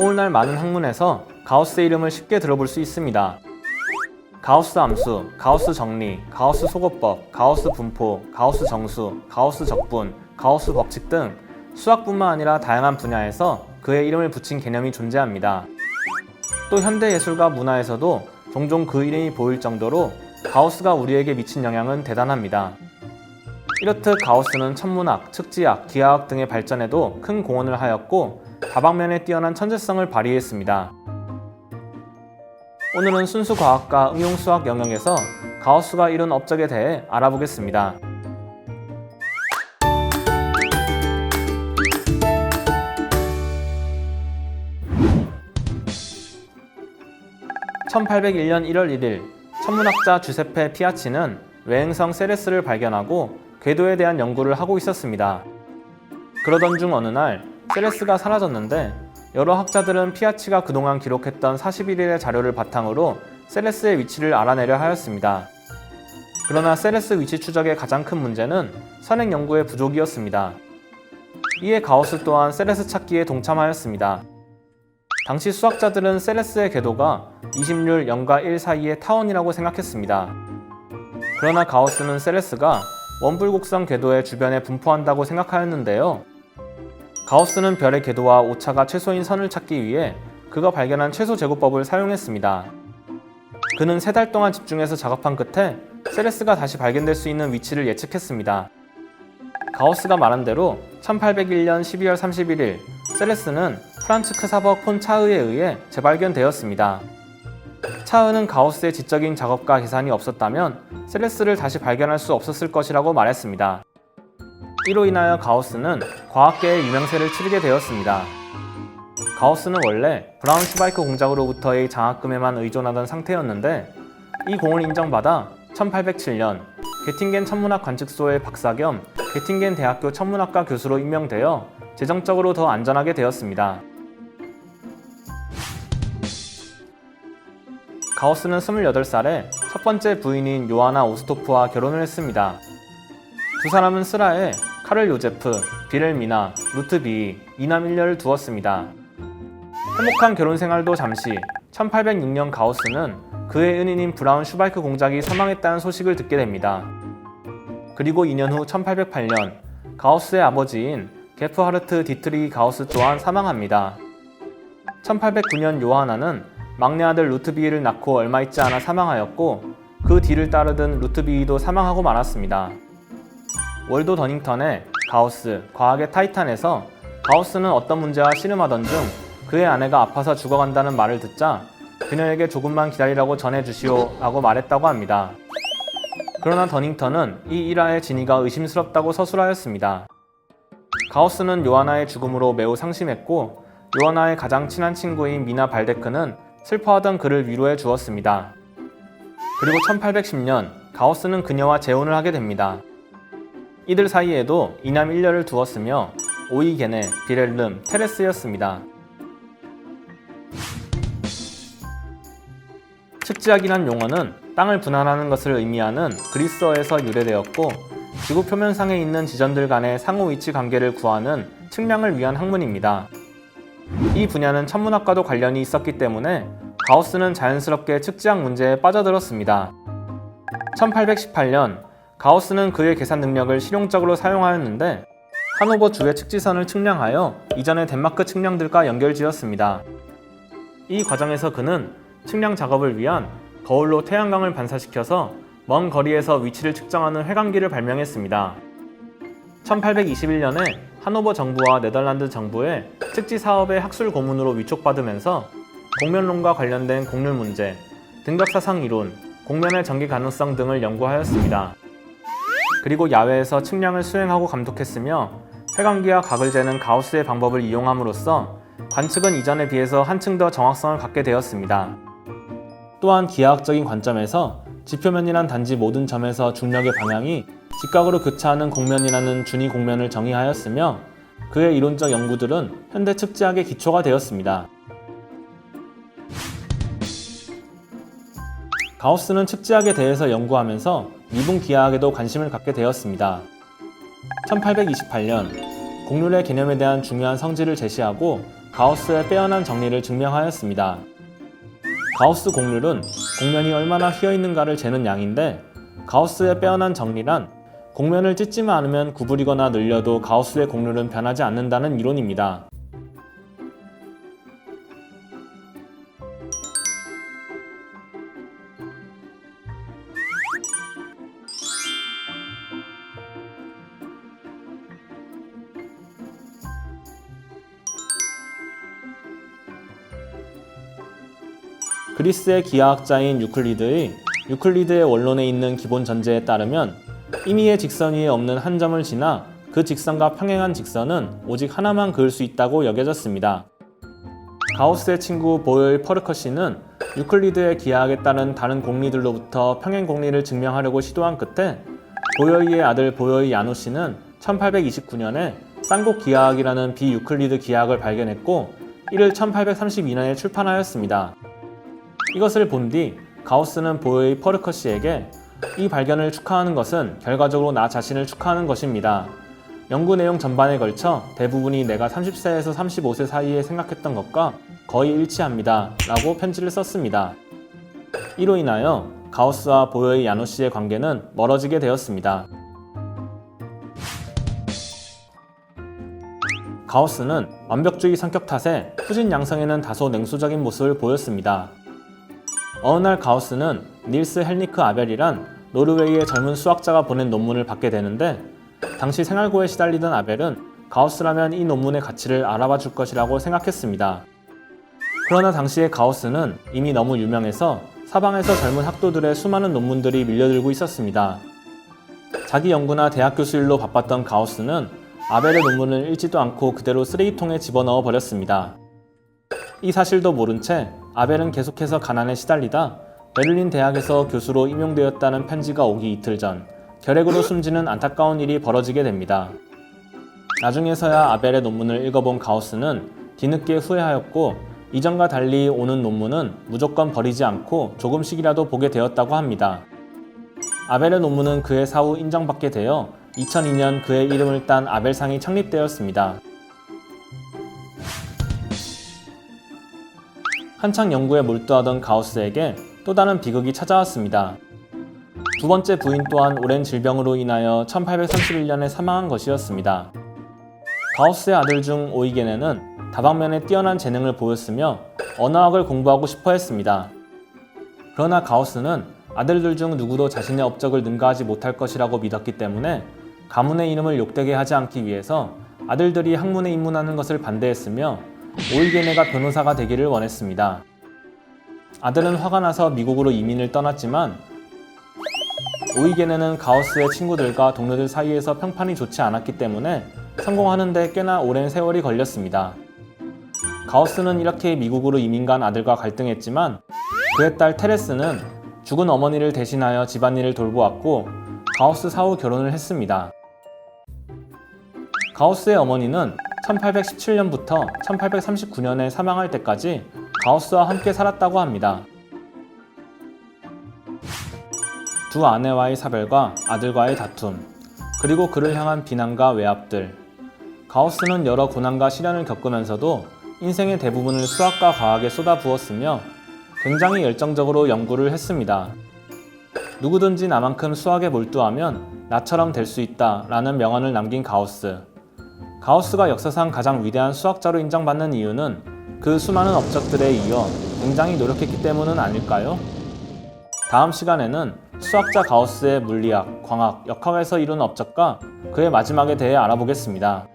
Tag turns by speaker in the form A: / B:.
A: 오늘날 많은 학문에서 가우스의 이름을 쉽게 들어볼 수 있습니다. 가우스 함수, 가우스 정리, 가우스 소거법, 가우스 분포, 가우스 정수, 가우스 적분, 가우스 법칙 등 수학뿐만 아니라 다양한 분야에서 그의 이름을 붙인 개념이 존재합니다. 또 현대 예술과 문화에서도 종종 그 이름이 보일 정도로 가우스가 우리에게 미친 영향은 대단합니다. 이렇듯 가우스는 천문학, 측지학, 기하학 등의 발전에도 큰 공헌을 하였고 다방면에 뛰어난 천재성을 발휘했습니다. 오늘은 순수 과학과 응용 수학 영역에서 가우스가 이룬 업적에 대해 알아보겠습니다. (1801년 1월 1일) 천문학자 주세페 피아치는 외행성 세레스를 발견하고 궤도에 대한 연구를 하고 있었습니다. 그러던 중 어느 날 세레스가 사라졌는데 여러 학자들은 피아치가 그동안 기록했던 41일의 자료를 바탕으로 세레스의 위치를 알아내려 하였습니다. 그러나 세레스 위치 추적의 가장 큰 문제는 선행 연구의 부족이었습니다. 이에 가우스 또한 세레스 찾기에 동참하였습니다. 당시 수학자들은 세레스의 궤도가 20률 0과 1 사이의 타원이라고 생각했습니다. 그러나 가우스는 세레스가 원불곡선 궤도의 주변에 분포한다고 생각하였는데요. 가우스는 별의 궤도와 오차가 최소인 선을 찾기 위해 그가 발견한 최소 제곱법을 사용했습니다. 그는 3달 동안 집중해서 작업한 끝에 세레스가 다시 발견될 수 있는 위치를 예측했습니다. 가우스가 말한 대로 1801년 12월 31일 세레스는 프란츠 크사버 폰 차흐에 의해 재발견되었습니다. 차흐는 가우스의 지적인 작업과 계산이 없었다면 세레스를 다시 발견할 수 없었을 것이라고 말했습니다. 이로 인하여 가우스는 과학계의 유명세를 치르게 되었습니다. 가우스는 원래 브라운슈바이크 공작으로부터의 장학금에만 의존하던 상태였는데 이 공을 인정받아 1807년 게팅겐 천문학 관측소의 박사 겸 게팅겐 대학교 천문학과 교수로 임명되어 재정적으로 더 안전하게 되었습니다. 가우스는 28살에 첫 번째 부인인 요하나 오스토프와 결혼을 했습니다. 두 사람은 스라에 카를 요제프, 비렐미나, 루트비, 이남 1녀를 두었습니다. 행복한 결혼 생활도 잠시 1806년 가우스는 그의 은인인 브라운 슈바이크 공작이 사망했다는 소식을 듣게 됩니다. 그리고 2년 후 1808년 가우스의 아버지인 게프하르트 디트리히 가우스 또한 사망합니다. 1809년 요하나는 막내 아들 루트비히를 낳고 얼마 있지 않아 사망하였고 그 뒤를 따르던 루트비히도 사망하고 말았습니다. 월도 더닝턴의 가우스, 과학의 타이탄에서 가우스는 어떤 문제와 씨름하던 중 그의 아내가 아파서 죽어간다는 말을 듣자 그녀에게 조금만 기다리라고 전해주시오 라고 말했다고 합니다. 그러나 더닝턴은 이 일화의 진위가 의심스럽다고 서술하였습니다. 가우스는 요하나의 죽음으로 매우 상심했고 요하나의 가장 친한 친구인 미나 발데크는 슬퍼하던 그를 위로해 주었습니다. 그리고 1810년 가우스는 그녀와 재혼을 하게 됩니다. 이들 사이에도 이남 1녀를 두었으며 오이게네, 비렐름, 테레스였습니다. 측지학이란 용어는 땅을 분할하는 것을 의미하는 그리스어에서 유래되었고 지구 표면상에 있는 지점들 간의 상호 위치 관계를 구하는 측량을 위한 학문입니다. 이 분야는 천문학과도 관련이 있었기 때문에 가우스는 자연스럽게 측지학 문제에 빠져들었습니다. 1818년 가우스는 그의 계산 능력을 실용적으로 사용하였는데 하노버 주의 측지선을 측량하여 이전의 덴마크 측량들과 연결지었습니다. 이 과정에서 그는 측량 작업을 위한 거울로 태양광을 반사시켜서 먼 거리에서 위치를 측정하는 회광기를 발명했습니다. 1821년에 하노버 정부와 네덜란드 정부의 측지 사업의 학술 고문으로 위촉받으면서 공면론과 관련된 곡률 문제, 등벽사상 이론, 공면의 전기 가능성 등을 연구하였습니다. 그리고 야외에서 측량을 수행하고 감독했으며 회광기와 각을 재는 가우스의 방법을 이용함으로써 관측은 이전에 비해서 한층 더 정확성을 갖게 되었습니다. 또한 기하학적인 관점에서 지표면이란 단지 모든 점에서 중력의 방향이 직각으로 교차하는 곡면이라는 준위 곡면을 정의하였으며 그의 이론적 연구들은 현대 측지학의 기초가 되었습니다. 가우스는 측지학에 대해서 연구하면서 미분 기하학에도 관심을 갖게 되었습니다. 1828년 곡률의 개념에 대한 중요한 성질을 제시하고 가우스의 빼어난 정리를 증명하였습니다. 가우스 곡률은 곡면이 얼마나 휘어있는가를 재는 양인데, 가우스의 빼어난 정리란 곡면을 찢지만 않으면 구부리거나 늘려도 가우스의 곡률은 변하지 않는다는 이론입니다. 그리스의 기하학자인 유클리드의 원론에 있는 기본 전제에 따르면 임의의 직선 위에 없는 한 점을 지나 그 직선과 평행한 직선은 오직 하나만 그을 수 있다고 여겨졌습니다. 가우스의 친구 보여의 퍼르커시는 유클리드의 기하학에 따른 다른 공리들로부터 평행 공리를 증명하려고 시도한 끝에 보여의 아들 보여의 야누시는 1829년에 쌍곡 기하학이라는 비유클리드 기하학을 발견했고, 이를 1832년에 출판하였습니다. 이것을 본 뒤 가우스는 보여의 퍼르커시에게 이 발견을 축하하는 것은 결과적으로 나 자신을 축하하는 것입니다. 연구 내용 전반에 걸쳐 대부분이 내가 30세에서 35세 사이에 생각했던 것과 거의 일치합니다. 라고 편지를 썼습니다. 이로 인하여 가우스와 보여의 야누시의 관계는 멀어지게 되었습니다. 가우스는 완벽주의 성격 탓에 후진 양성에는 다소 냉소적인 모습을 보였습니다. 어느 날 가우스는 닐스 헬니크 아벨이란 노르웨이의 젊은 수학자가 보낸 논문을 받게 되는데, 당시 생활고에 시달리던 아벨은 가우스라면 이 논문의 가치를 알아봐 줄 것이라고 생각했습니다. 그러나 당시의 가우스는 이미 너무 유명해서 사방에서 젊은 학도들의 수많은 논문들이 밀려들고 있었습니다. 자기 연구나 대학 교수 일로 바빴던 가우스는 아벨의 논문을 읽지도 않고 그대로 쓰레기통에 집어넣어 버렸습니다. 이 사실도 모른 채 아벨은 계속해서 가난에 시달리다 베를린 대학에서 교수로 임용되었다는 편지가 오기 이틀 전 결핵으로 숨지는 안타까운 일이 벌어지게 됩니다. 나중에서야 아벨의 논문을 읽어본 가우스는 뒤늦게 후회하였고, 이전과 달리 오는 논문은 무조건 버리지 않고 조금씩이라도 보게 되었다고 합니다. 아벨의 논문은 그의 사후 인정받게 되어 2002년 그의 이름을 딴 아벨상이 창립되었습니다. 한창 연구에 몰두하던 가우스에게 또 다른 비극이 찾아왔습니다. 두 번째 부인 또한 오랜 질병으로 인하여 1831년에 사망한 것이었습니다. 가우스의 아들 중 오이게네는 다방면에 뛰어난 재능을 보였으며 언어학을 공부하고 싶어 했습니다. 그러나 가우스는 아들들 중 누구도 자신의 업적을 능가하지 못할 것이라고 믿었기 때문에 가문의 이름을 욕되게 하지 않기 위해서 아들들이 학문에 입문하는 것을 반대했으며 오이게네가 변호사가 되기를 원했습니다. 아들은 화가 나서 미국으로 이민을 떠났지만 오이게네는 가우스의 친구들과 동료들 사이에서 평판이 좋지 않았기 때문에 성공하는 데 꽤나 오랜 세월이 걸렸습니다. 가우스는 이렇게 미국으로 이민 간 아들과 갈등했지만 그의 딸 테레스는 죽은 어머니를 대신하여 집안일을 돌보았고, 가우스 사후 결혼을 했습니다. 가우스의 어머니는 1817년부터 1839년에 사망할 때까지 가우스와 함께 살았다고 합니다. 두 아내와의 사별과 아들과의 다툼, 그리고 그를 향한 비난과 외압들. 가우스는 여러 고난과 시련을 겪으면서도 인생의 대부분을 수학과 과학에 쏟아부었으며 굉장히 열정적으로 연구를 했습니다. 누구든지 나만큼 수학에 몰두하면 나처럼 될 수 있다 라는 명언을 남긴 가우스. 가우스가 역사상 가장 위대한 수학자로 인정받는 이유는 그 수많은 업적들에 이어 굉장히 노력했기 때문은 아닐까요? 다음 시간에는 수학자 가우스의 물리학, 광학, 역학에서 이룬 업적과 그의 마지막에 대해 알아보겠습니다.